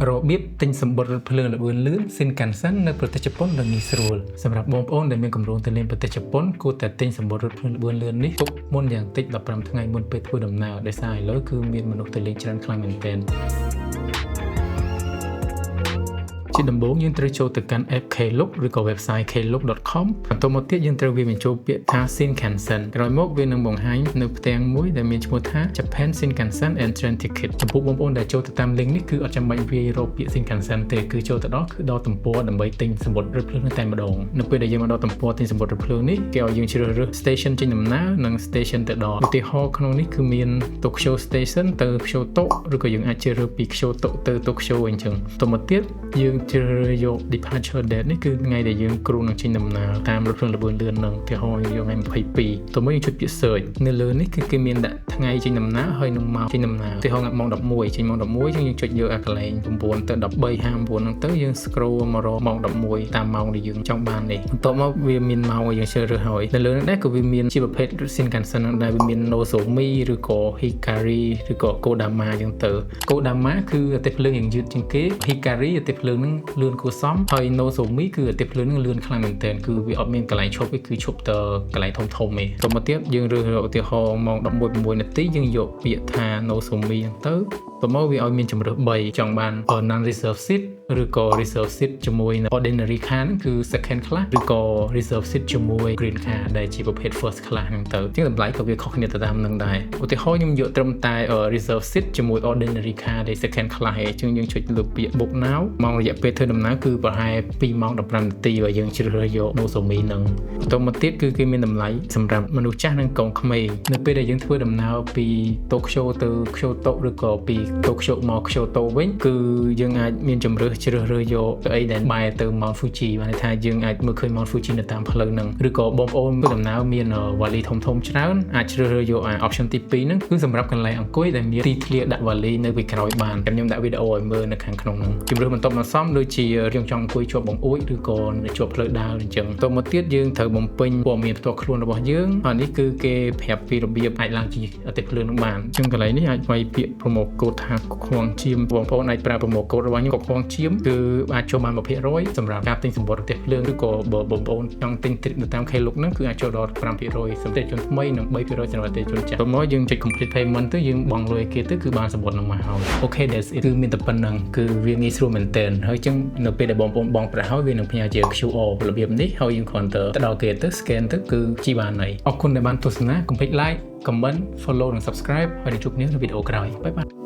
របៀបទិញសម្បត្តិរថភ្លើងល្បឿនលឿន Shinkansen នៅប្រទេសជប៉ុនដ៏ងាយស្រួលសម្រាប់បងប្អូនដែលមានគម្រោងទៅលេងប្រទេសជប៉ុនគួរតែទិញសម្បត្តិរថភ្លើងល្បឿនលឿននេះទុកមុនយ៉ាងតិច15ថ្ងៃមុនពេលធ្វើដំណើរដោយសារឥឡូវគឺមានមនុស្សទៅលេងច្រើនខ្លាំងមែនទែនជាដំបូងយើងត្រូវចូលទៅកាន់ app Klook ឬក៏ website klook.com បន្ទាប់មកទៀតយើងត្រូវវាបញ្ចូលពាក្យថា Shinkansen ក្រោយមកវានឹងបង្ហាញនៅផ្ទាំងមួយដែលមានឈ្មោះថា Japan Shinkansen and Train Ticket ចំពោះបងប្អូនដែលចូលទៅតាម link នេះគឺអត់ចាំបាច់វារកពាក្យ Shinkansen ទេគឺចូលទៅដល់គឺដល់ទំព័រដើម្បីទិញសម្បត្តិរថភ្លើងតែម្ដងនៅពេលដែលយើងមកដល់ទំព័រទិញសម្បត្តិរថភ្លើងនេះគេឲ្យយើងជ្រើសរើស station ចេញដំណើរនិង station ទៅដល់ឧទាហរណ៍ក្នុងនេះគឺមាន Tokyo Station ទៅ Kyoto ឬក៏យើងអាចជ្រើសរើសពី Kyoto ទៅ Tokyo អញ្ចឹងបន្ទាប់មកទៀតយើងជ្រើសរើសយក departure date នេះគឺថ្ងៃដែលយើងគ្រូនឹងចេញដំណើរតាមរថភ្លើងល្បឿនលឿននឹងឧទាហរណ៍យកថ្ងៃ22ទៅមកយើងចុចពាក្យ search នៅលើនេះគឺគេមានដាក់ថ្ងៃចេញដំណើរហើយនឹងម៉ោងចេញដំណើរឧទាហរណ៍ម៉ោង11ចេញម៉ោង11យើងចុចយកអាកន្លែង9ទៅ13:59ហ្នឹងទៅយើង scroll មករកម៉ោង11តាមម៉ោងដែលយើងចង់បាននេះបន្ទាប់មកវាមានម៉ោងឲ្យយើងជ្រើសរើសហើយនៅលើនេះដែរក៏វាមានជាប្រភេទ Shinkansen ហ្នឹងដែរវាមាន Nozomi ឬក៏ Hikari ឬក៏ Kodama អញ្ចឹងទៅ Kodama គឺអាទិភ្លើងយ៉ាងយឺតជាងគេ Hikari អាទិភ្លើងហ្នឹងលឿនគួរសមហើយ Nozomi គឺអាទិភ្លើងហ្នឹងលឿនខ្លាំងមែនទែនគឺវាអត់មានកន្លែងឈប់ទេគឺឈប់ទៅកន្លែងធំៗទេបន្ទាប់មកទៀតយើងរើសឧទាហរណ៍ម៉ោង11:06នាទីយើងយកពាក្យថា Nozomi ហ្នឹងទៅបន្ទាប់មកវាឲ្យមានជម្រើស3ចង់បាន non reserve seat ឬក៏ reserve seat ជាមួយ ordinary car ហ្នឹងគឺ second class ឬក៏ reserve seat ជាមួយ green car ដែលជាប្រភេទ first class ហ្នឹងទៅជាងតម្លៃក៏វាខុសគ្នាទៅតាមនឹងដែរឧទាហរណ៍ខ្ញុំយកត្រឹមតែ reserve seat ជាមួយ ordinary car ដែល second class ឯងជាងយើងចុចលើពាក្យ book now ម៉ោងរយៈពេលធ្វើដំណើរគឺប្រហែល2ម៉ោង15នាទីបើយើងជ្រើសរើសយក Nozomi ហ្នឹងបន្ទាប់មកទៀតគឺគេមានតម្លៃសម្រាប់មនុស្សចាស់និងកូនក្មេងនៅពេលដែលយើងធ្វើដំណើរពី Tokyo ទៅ Kyoto ឬក៏ពី Tokyo មក Kyoto វិញគឺយើងអាចមានជម្រើសជ្រើសរើសយកអីដែលបែរទៅ Mount Fuji បានន័យថាយើងអាចមើលឃើញ Mount Fuji នៅតាមផ្លូវហ្នឹងឬក៏បងប្អូនធ្វើដំណើរមានវ៉ាលីធំៗច្រើនអាចជ្រើសរើសយក option ទី2ហ្នឹងគឺសម្រាប់កន្លែងអង្គុយដែលមានទីធ្លាដាក់វ៉ាលីនៅពីក្រោយបានខ្ញុំដាក់វីដេអូឲ្យមើលនៅខាងក្នុងហ្នឹងជម្រើសបន្ទាប់មកសំដូចជាយើងចង់អង្គុយជាប់បង្អួចឬក៏ជាប់ផ្លូវដើរអញ្ចឹងបន្ទាប់មកទៀតយើងត្រូវបំពេញព័ត៌មានផ្ទាល់ខ្លួនរបស់យើងហើយនេះគឺគេប្រាប់ពីរបៀបអាចឡើងជាអតិថិជននឹងបានអញ្ចឹងកន្លែងនេះអាចវាយពាក្យ promo code ថាខ្វងជាមបងប្អូនអាចប្រើ promo code របស់ខ្ញុំក៏ខ្វងជាមគឺអាចចូលបាន 1% សម្រាប់ការទិញសម្បត្តិរថភ្លើងឬក៏បើបងប្អូនចង់ទិញនៅតាម Klook ហ្នឹងគឺអាចចូលដល់ 5% សម្រាប់ជនថ្មីនិង 3% សម្រាប់ជនចាស់បន្ទាប់មកយើងចុច complete payment ទៅយើងបង់លុយគេទៅគឺបានសម្បត្តិនឹងមកហើយអូខេ that's it គឺមានតែប៉ុណ្្នឹងគឺវាងាយស្រួលមែនទែនហើយអញ្ចឹងនៅពេលដែលបងប្អូនបង់ប្រាក់ហើយវានឹងផ្ញើជា QR របៀបនេះហើយយើងគ្រាន់តែទៅដល់គេទៅ scan ទៅគឺជីបានហើយអរគុណដែលបានទស្សនាកុំភ្លេច like comment follow និង subscribe ហើយជួបគ្នានៅវីដេអូក្រោយបាយបាយ